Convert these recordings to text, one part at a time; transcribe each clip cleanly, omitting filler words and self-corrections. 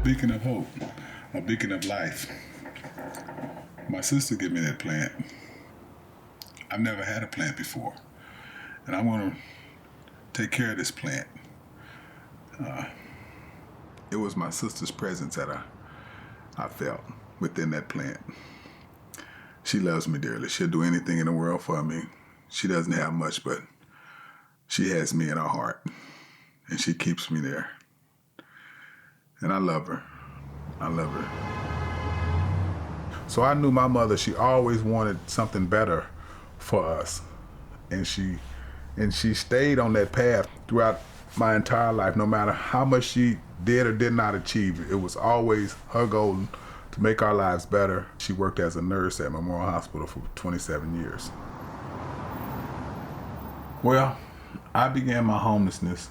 Beacon of hope, a beacon of life. My sister gave me that plant. I've never had a plant before, and I want to take care of this plant. It was my sister's presence that I felt within that plant. She loves me dearly. She'll do anything in the world for me. She doesn't have much, but she has me in her heart, and she keeps me there. And I love her. I love her. So I knew my mother, she always wanted something better for us. And she stayed on that path throughout my entire life. No matter how much she did or did not achieve, it was always her goal to make our lives better. She worked as a nurse at Memorial Hospital for 27 years. Well, I began my homelessness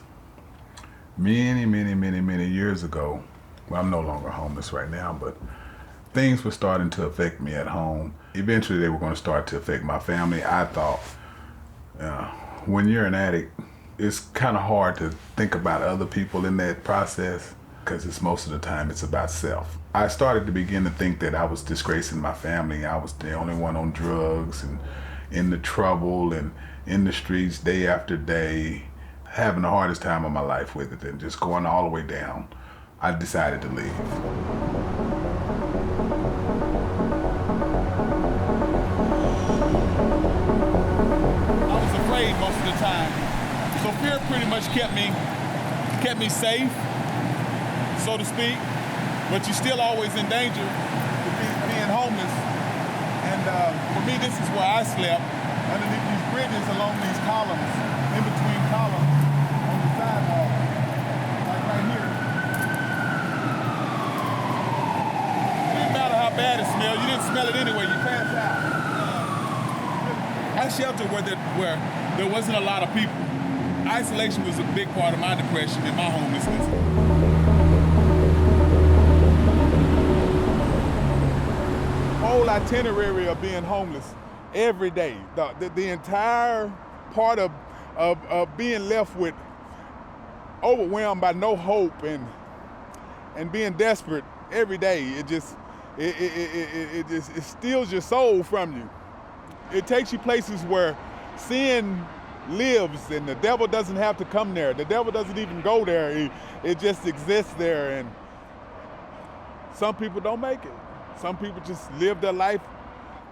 many years ago. Well, I'm no longer homeless right now, but things were starting to affect me at home. Eventually, they were going to start to affect my family. I thought, when you're an addict, it's kind of hard to think about other people in that process because it's most of the time it's about self. I started to begin to think that I was disgracing my family. I was the only one on drugs and in the trouble and in the streets day after day, having the hardest time of my life with it and just going all the way down. I decided to leave. I was afraid most of the time. So fear pretty much kept me safe, so to speak. But you're still always in danger with being homeless. And for me, this is where I slept, underneath these bridges along these columns, in between columns, on the sidewalk, like right here. It didn't matter how bad it smelled, you didn't smell it anyway, you passed out. I sheltered where there wasn't a lot of people. Isolation was a big part of my depression and my homelessness. Whole itinerary of being homeless every day, the entire part of being left with overwhelmed by no hope and being desperate every day, it steals your soul from you. It takes you places where sin lives and the devil doesn't have to come there. The devil doesn't even go there. It just exists there, and some people don't make it. Some people just live their life.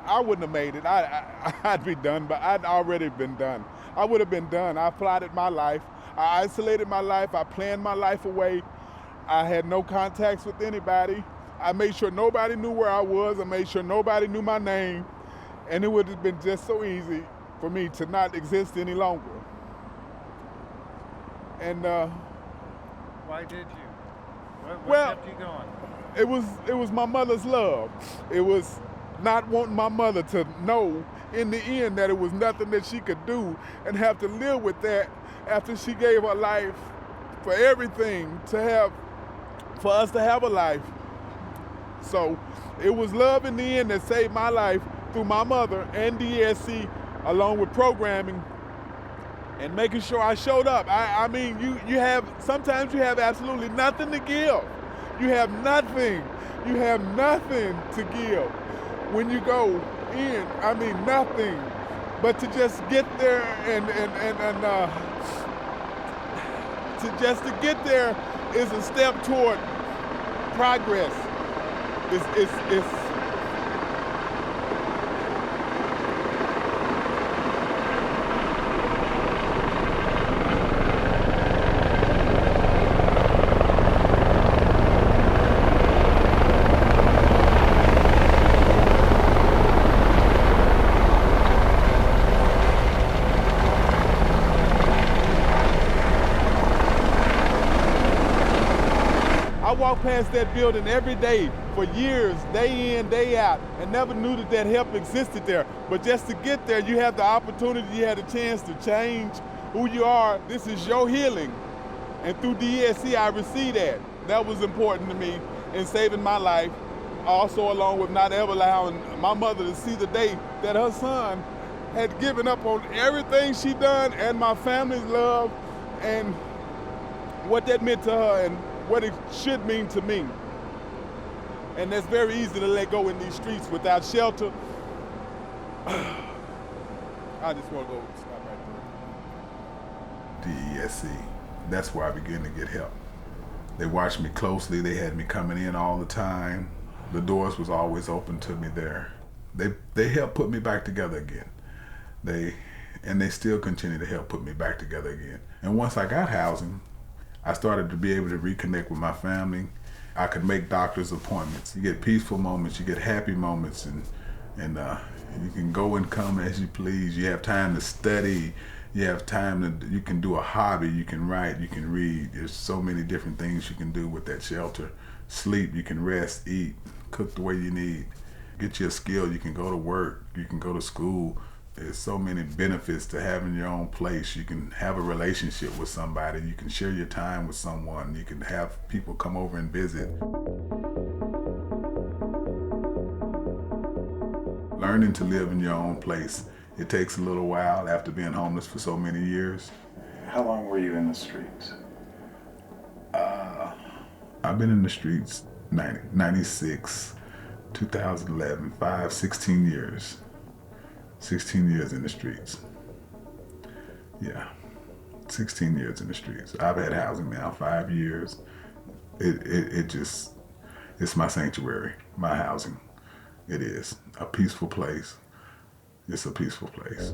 I wouldn't have made it. I'd be done, but I'd already been done. I would have been done. I plotted my life. I isolated my life. I planned my life away. I had no contacts with anybody. I made sure nobody knew where I was. I made sure nobody knew my name. And it would have been just so easy for me to not exist any longer. And why did you? What kept you going? It was my mother's love. It was not wanting my mother to know in the end that it was nothing that she could do and have to live with that after she gave her life for everything for us to have a life. So it was love in the end that saved my life through my mother and DESC, along with programming and making sure I showed up. I mean, sometimes you have absolutely nothing to give. You have nothing. You have nothing to give when you go in. I mean, nothing. But to just get there to get there is a step toward progress. It's I walked past that building every day for years, day in, day out, and never knew that that help existed there. But just to get there, you have the opportunity, you have the chance to change who you are. This is your healing. And through DESC, I received that. That was important to me in saving my life. Also, along with not ever allowing my mother to see the day that her son had given up on everything she done and my family's love and what that meant to her and what it should mean to me. And that's very easy to let go in these streets without shelter. I just want to go stop right there. DESC, that's where I began to get help. They watched me closely. They had me coming in all the time. The doors was always open to me there. They helped put me back together again. They still continue to help put me back together again. And once I got housing, I started to be able to reconnect with my family. I could make doctor's appointments. You get peaceful moments, you get happy moments, and you can go and come as you please. You have time to study. You have time you can do a hobby, you can write, you can read. There's so many different things you can do with that shelter. Sleep, you can rest, eat, cook the way you need. Get your skill, you can go to work, you can go to school. There's so many benefits to having your own place. You can have a relationship with somebody. You can share your time with someone. You can have people come over and visit. Learning to live in your own place. It takes a little while after being homeless for so many years. How long were you in the streets? I've been in the streets 96, 2011, 16 years. 16 years in the streets. Yeah, 16 years in the streets. I've had housing now 5 years. It's my sanctuary, my housing. It is a peaceful place. It's a peaceful place.